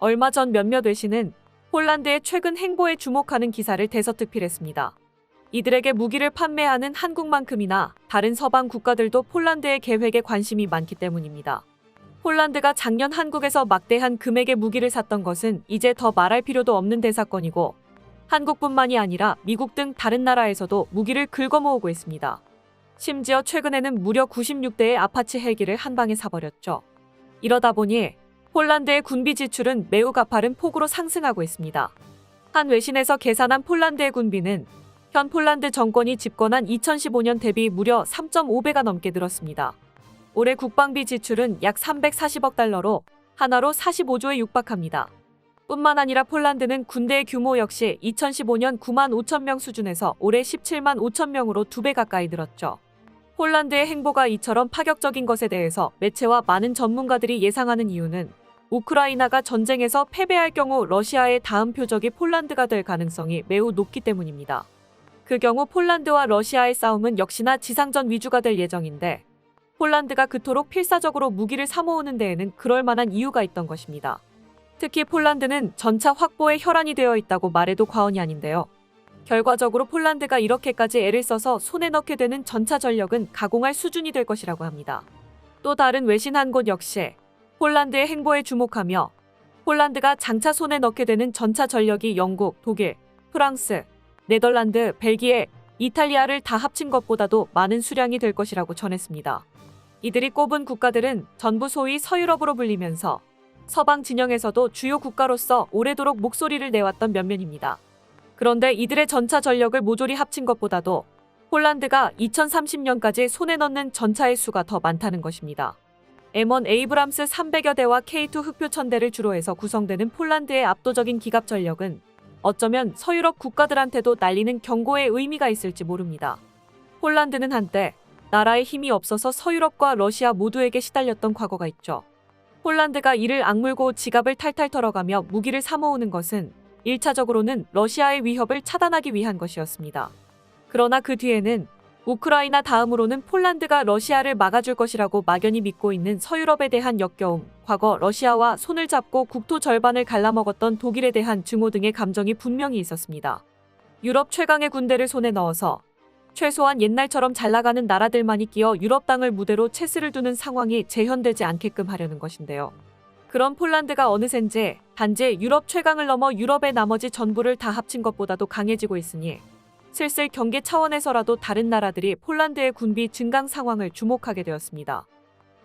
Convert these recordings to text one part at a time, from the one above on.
얼마 전 몇몇 외신은 폴란드의 최근 행보에 주목하는 기사를 대서특필했습니다. 이들에게 무기를 판매하는 한국만큼이나 다른 서방 국가들도 폴란드의 계획에 관심이 많기 때문입니다. 폴란드가 작년 한국에서 막대한 금액의 무기를 샀던 것은 이제 더 말할 필요도 없는 대사건이고, 한국뿐만이 아니라 미국 등 다른 나라에서도 무기를 긁어모으고 있습니다. 심지어 최근에는 무려 96대의 아파치 헬기를 한 방에 사버렸죠. 이러다 보니 폴란드의 군비 지출은 매우 가파른 폭으로 상승하고 있습니다. 한 외신에서 계산한 폴란드의 군비는 현 폴란드 정권이 집권한 2015년 대비 무려 3.5배가 넘게 늘었습니다. 올해 국방비 지출은 약 340억 달러로 하나로 45조에 육박합니다. 뿐만 아니라 폴란드는 군대의 규모 역시 2015년 9만 5천 명 수준에서 올해 17만 5천 명으로 2배 가까이 늘었죠. 폴란드의 행보가 이처럼 파격적인 것에 대해서 매체와 많은 전문가들이 예상하는 이유는 우크라이나가 전쟁에서 패배할 경우 러시아의 다음 표적이 폴란드가 될 가능성이 매우 높기 때문입니다. 그 경우 폴란드와 러시아의 싸움은 역시나 지상전 위주가 될 예정인데, 폴란드가 그토록 필사적으로 무기를 사모으는 데에는 그럴 만한 이유가 있던 것입니다. 특히 폴란드는 전차 확보에 혈안이 되어 있다고 말해도 과언이 아닌데요. 결과적으로 폴란드가 이렇게까지 애를 써서 손에 넣게 되는 전차 전력은 가공할 수준이 될 것이라고 합니다. 또 다른 외신 한 곳 역시 폴란드의 행보에 주목하며 폴란드가 장차 손에 넣게 되는 전차 전력이 영국, 독일, 프랑스, 네덜란드, 벨기에, 이탈리아를 다 합친 것보다도 많은 수량이 될 것이라고 전했습니다. 이들이 꼽은 국가들은 전부 소위 서유럽으로 불리면서 서방 진영에서도 주요 국가로서 오래도록 목소리를 내왔던 면면입니다. 그런데 이들의 전차 전력을 모조리 합친 것보다도 폴란드가 2030년까지 손에 넣는 전차의 수가 더 많다는 것입니다. M1 에이브람스 300여 대와 K2 흑표 1000대를 주로 해서 구성되는 폴란드의 압도적인 기갑 전력은 어쩌면 서유럽 국가들한테도 날리는 경고의 의미가 있을지 모릅니다. 폴란드는 한때 나라의 힘이 없어서 서유럽과 러시아 모두에게 시달렸던 과거가 있죠. 폴란드가 이를 악물고 지갑을 탈탈 털어가며 무기를 사모으는 것은 1차적으로는 러시아의 위협을 차단하기 위한 것이었습니다. 그러나 그 뒤에는 우크라이나 다음으로는 폴란드가 러시아를 막아줄 것이라고 막연히 믿고 있는 서유럽에 대한 역겨움, 과거 러시아와 손을 잡고 국토 절반을 갈라먹었던 독일에 대한 증오 등의 감정이 분명히 있었습니다. 유럽 최강의 군대를 손에 넣어서 최소한 옛날처럼 잘나가는 나라들만이 끼어 유럽 땅을 무대로 체스를 두는 상황이 재현되지 않게끔 하려는 것인데요. 그런 폴란드가 어느샌지 단지 유럽 최강을 넘어 유럽의 나머지 전부를 다 합친 것보다도 강해지고 있으니 슬슬 경계 차원에서라도 다른 나라들이 폴란드의 군비 증강 상황을 주목하게 되었습니다.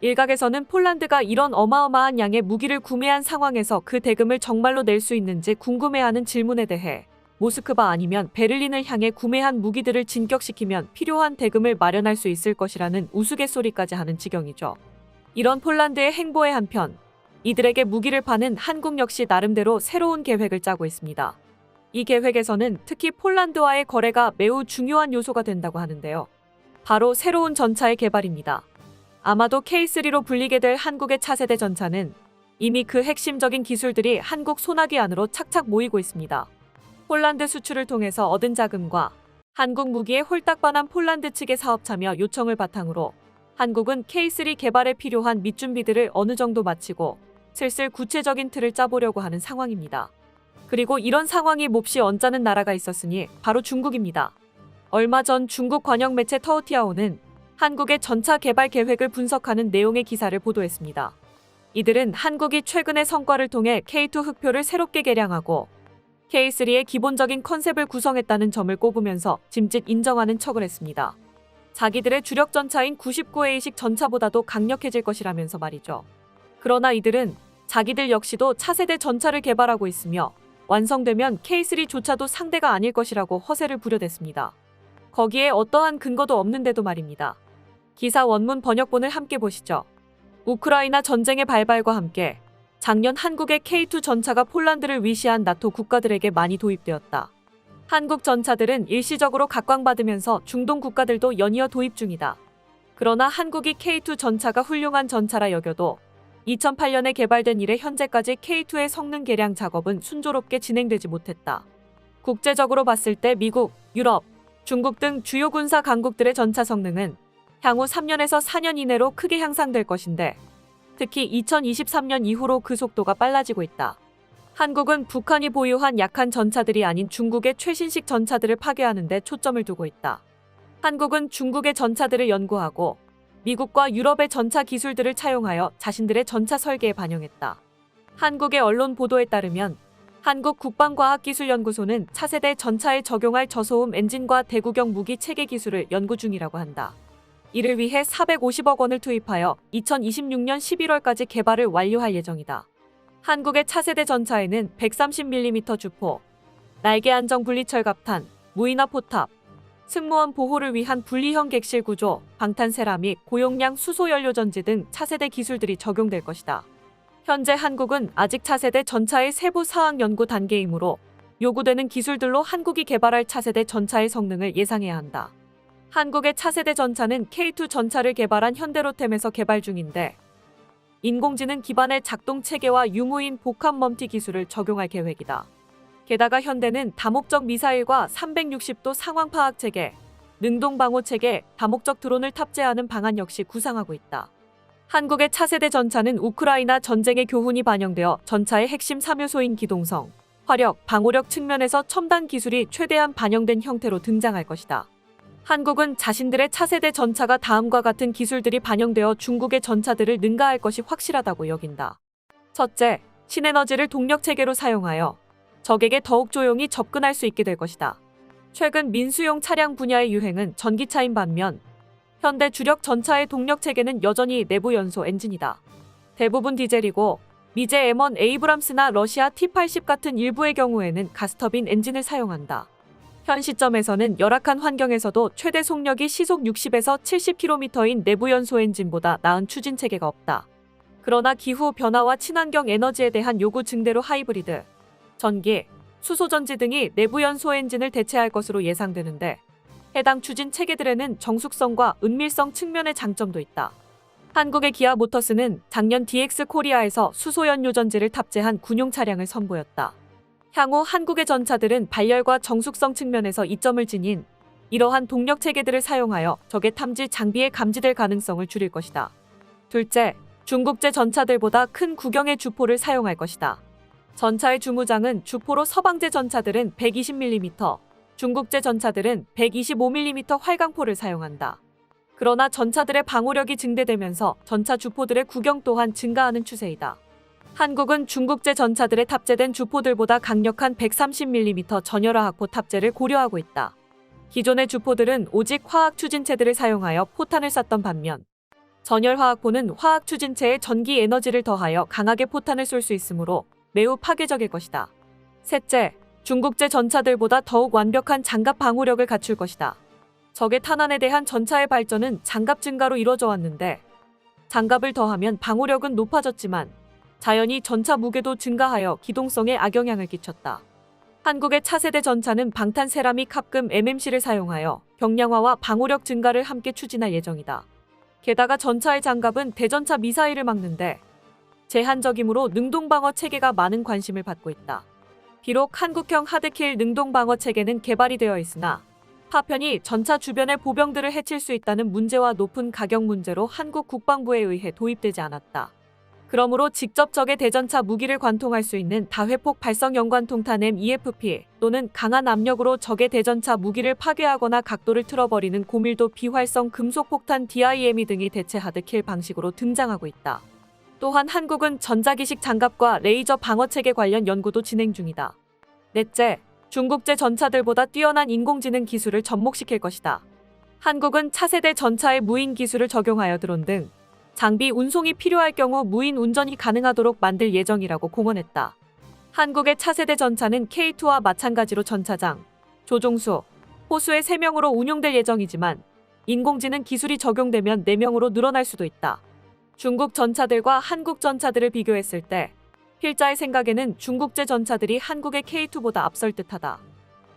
일각에서는 폴란드가 이런 어마어마한 양의 무기를 구매한 상황에서 그 대금을 정말로 낼 수 있는지 궁금해하는 질문에 대해 모스크바 아니면 베를린을 향해 구매한 무기들을 진격시키면 필요한 대금을 마련할 수 있을 것이라는 우스갯소리까지 하는 지경이죠. 이런 폴란드의 행보의 한편, 이들에게 무기를 파는 한국 역시 나름대로 새로운 계획을 짜고 있습니다. 이 계획에서는 특히 폴란드와의 거래가 매우 중요한 요소가 된다고 하는데요. 바로 새로운 전차의 개발입니다. 아마도 K3로 불리게 될 한국의 차세대 전차는 이미 그 핵심적인 기술들이 한국 소나기 안으로 착착 모이고 있습니다. 폴란드 수출을 통해서 얻은 자금과 한국 무기에 홀딱 반한 폴란드 측의 사업 참여 요청을 바탕으로 한국은 K3 개발에 필요한 밑준비들을 어느 정도 마치고 슬슬 구체적인 틀을 짜보려고 하는 상황입니다. 그리고 이런 상황이 몹시 언짢은 나라가 있었으니 바로 중국입니다. 얼마 전 중국 관영 매체 터우티아오는 한국의 전차 개발 계획을 분석하는 내용의 기사를 보도했습니다. 이들은 한국이 최근의 성과를 통해 K2 흑표를 새롭게 개량하고 K3의 기본적인 컨셉을 구성했다는 점을 꼽으면서 짐짓 인정하는 척을 했습니다. 자기들의 주력 전차인 99A식 전차보다도 강력해질 것이라면서 말이죠. 그러나 이들은 자기들 역시도 차세대 전차를 개발하고 있으며 완성되면 K3조차도 상대가 아닐 것이라고 허세를 부려댔습니다. 거기에 어떠한 근거도 없는데도 말입니다. 기사 원문 번역본을 함께 보시죠. 우크라이나 전쟁의 발발과 함께 작년 한국의 K2 전차가 폴란드를 위시한 나토 국가들에게 많이 도입되었다. 한국 전차들은 일시적으로 각광받으면서 중동 국가들도 연이어 도입 중이다. 그러나 한국이 K2 전차가 훌륭한 전차라 여겨도 2008년에 개발된 이래 현재까지 K2의 성능 개량 작업은 순조롭게 진행되지 못했다. 국제적으로 봤을 때 미국, 유럽, 중국 등 주요 군사 강국들의 전차 성능은 향후 3년에서 4년 이내로 크게 향상될 것인데 특히 2023년 이후로 그 속도가 빨라지고 있다. 한국은 북한이 보유한 약한 전차들이 아닌 중국의 최신식 전차들을 파괴하는 데 초점을 두고 있다. 한국은 중국의 전차들을 연구하고 미국과 유럽의 전차 기술들을 차용하여 자신들의 전차 설계에 반영했다. 한국의 언론 보도에 따르면 한국국방과학기술연구소는 차세대 전차에 적용할 저소음 엔진과 대구경 무기 체계 기술을 연구 중이라고 한다. 이를 위해 450억 원을 투입하여 2026년 11월까지 개발을 완료할 예정이다. 한국의 차세대 전차에는 130mm 주포, 날개 안정 분리철 갑탄, 무인화 포탑, 승무원 보호를 위한 분리형 객실 구조, 방탄 세라믹, 고용량 수소 연료 전지 등 차세대 기술들이 적용될 것이다. 현재 한국은 아직 차세대 전차의 세부 사항 연구 단계이므로 요구되는 기술들로 한국이 개발할 차세대 전차의 성능을 예상해야 한다. 한국의 차세대 전차는 K2 전차를 개발한 현대로템에서 개발 중인데 인공지능 기반의 작동 체계와 유무인 복합 멈티 기술을 적용할 계획이다. 게다가 현대는 다목적 미사일과 360도 상황 파악 체계, 능동 방호 체계, 다목적 드론을 탑재하는 방안 역시 구상하고 있다. 한국의 차세대 전차는 우크라이나 전쟁의 교훈이 반영되어 전차의 핵심 3요소인 기동성, 화력, 방호력 측면에서 첨단 기술이 최대한 반영된 형태로 등장할 것이다. 한국은 자신들의 차세대 전차가 다음과 같은 기술들이 반영되어 중국의 전차들을 능가할 것이 확실하다고 여긴다. 첫째, 신에너지를 동력체계로 사용하여 적에게 더욱 조용히 접근할 수 있게 될 것이다. 최근 민수용 차량 분야의 유행은 전기차인 반면 현대 주력 전차의 동력체계는 여전히 내부 연소 엔진이다. 대부분 디젤이고 미제 M1 에이브람스나 러시아 T-80 같은 일부의 경우에는 가스터빈 엔진을 사용한다. 현 시점에서는 열악한 환경에서도 최대 속력이 시속 60에서 70km인 내부 연소 엔진보다 나은 추진 체계가 없다. 그러나 기후 변화와 친환경 에너지에 대한 요구 증대로 하이브리드, 전기, 수소전지 등이 내부 연소 엔진을 대체할 것으로 예상되는데 해당 추진 체계들에는 정숙성과 은밀성 측면의 장점도 있다. 한국의 기아 모터스는 작년 DX 코리아에서 수소연료 전지를 탑재한 군용 차량을 선보였다. 향후 한국의 전차들은 발열과 정숙성 측면에서 이점을 지닌 이러한 동력 체계들을 사용하여 적의 탐지 장비에 감지될 가능성을 줄일 것이다. 둘째, 중국제 전차들보다 큰 구경의 주포를 사용할 것이다. 전차의 주무장은 주포로 서방제 전차들은 120mm, 중국제 전차들은 125mm 활강포를 사용한다. 그러나 전차들의 방호력이 증대되면서 전차 주포들의 구경 또한 증가하는 추세이다. 한국은 중국제 전차들에 탑재된 주포들보다 강력한 130mm 전열화 학포 탑재를 고려하고 있다. 기존의 주포들은 오직 화학 추진체들을 사용하여 포탄을 쐈던 반면 전열화 학포는 화학 추진체에 전기 에너지를 더하여 강하게 포탄을 쏠 수 있으므로 매우 파괴적일 것이다. 셋째, 중국제 전차들보다 더욱 완벽한 장갑 방호력을 갖출 것이다. 적의 탄환에 대한 전차의 발전은 장갑 증가로 이뤄져 왔는데 장갑을 더하면 방호력은 높아졌지만 자연히 전차 무게도 증가하여 기동성에 악영향을 끼쳤다. 한국의 차세대 전차는 방탄 세라믹 합금 MMC를 사용하여 경량화와 방호력 증가를 함께 추진할 예정이다. 게다가 전차의 장갑은 대전차 미사일을 막는데 제한적이므로 능동방어 체계가 많은 관심을 받고 있다. 비록 한국형 하드킬 능동방어 체계는 개발이 되어 있으나 파편이 전차 주변의 보병들을 해칠 수 있다는 문제와 높은 가격 문제로 한국 국방부에 의해 도입되지 않았다. 그러므로 직접 적의 대전차 무기를 관통할 수 있는 다회폭 발성 연관통탄 MEFP 또는 강한 압력으로 적의 대전차 무기를 파괴하거나 각도를 틀어버리는 고밀도 비활성 금속폭탄 DIME 등이 대체 하드킬 방식으로 등장하고 있다. 또한 한국은 전자기식 장갑과 레이저 방어체계 관련 연구도 진행 중이다. 넷째, 중국제 전차들보다 뛰어난 인공지능 기술을 접목시킬 것이다. 한국은 차세대 전차의 무인 기술을 적용하여 드론 등 장비 운송이 필요할 경우 무인 운전이 가능하도록 만들 예정이라고 공언했다. 한국의 차세대 전차는 K2와 마찬가지로 전차장, 조종수, 호수의 3명으로 운용될 예정이지만 인공지능 기술이 적용되면 4명으로 늘어날 수도 있다. 중국 전차들과 한국 전차들을 비교했을 때 필자의 생각에는 중국제 전차들이 한국의 K2보다 앞설 듯하다.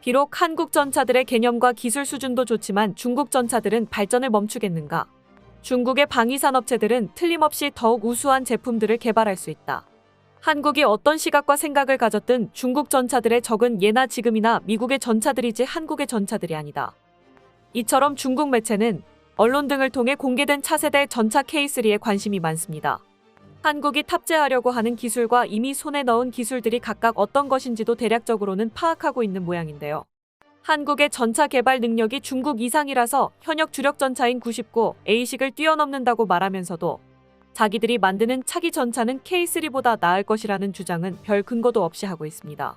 비록 한국 전차들의 개념과 기술 수준도 좋지만 중국 전차들은 발전을 멈추겠는가? 중국의 방위산업체들은 틀림없이 더욱 우수한 제품들을 개발할 수 있다. 한국이 어떤 시각과 생각을 가졌든 중국 전차들의 적은 예나 지금이나 미국의 전차들이지 한국의 전차들이 아니다. 이처럼 중국 매체는 언론 등을 통해 공개된 차세대 전차 K3에 관심이 많습니다. 한국이 탑재하려고 하는 기술과 이미 손에 넣은 기술들이 각각 어떤 것인지도 대략적으로는 파악하고 있는 모양인데요. 한국의 전차 개발 능력이 중국 이상이라서 현역 주력 전차인 99A식을 뛰어넘는다고 말하면서도 자기들이 만드는 차기 전차는 K3보다 나을 것이라는 주장은 별 근거도 없이 하고 있습니다.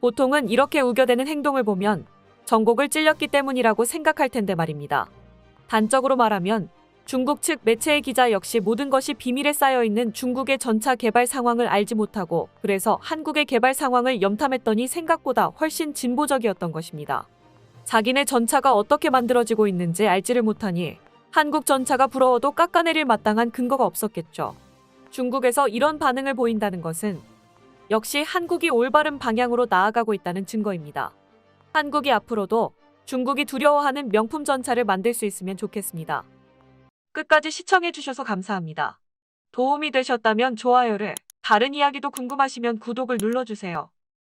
보통은 이렇게 우겨대는 행동을 보면 전곡을 찔렸기 때문이라고 생각할 텐데 말입니다. 단적으로 말하면 중국 측 매체의 기자 역시 모든 것이 비밀에 쌓여있는 중국의 전차 개발 상황을 알지 못하고 그래서 한국의 개발 상황을 염탐했더니 생각보다 훨씬 진보적이었던 것입니다. 자기네 전차가 어떻게 만들어지고 있는지 알지를 못하니 한국 전차가 부러워도 깎아내릴 마땅한 근거가 없었겠죠. 중국에서 이런 반응을 보인다는 것은 역시 한국이 올바른 방향으로 나아가고 있다는 증거입니다. 한국이 앞으로도 중국이 두려워하는 명품 전차를 만들 수 있으면 좋겠습니다. 끝까지 시청해주셔서 감사합니다. 도움이 되셨다면 좋아요를, 다른 이야기도 궁금하시면 구독을 눌러주세요.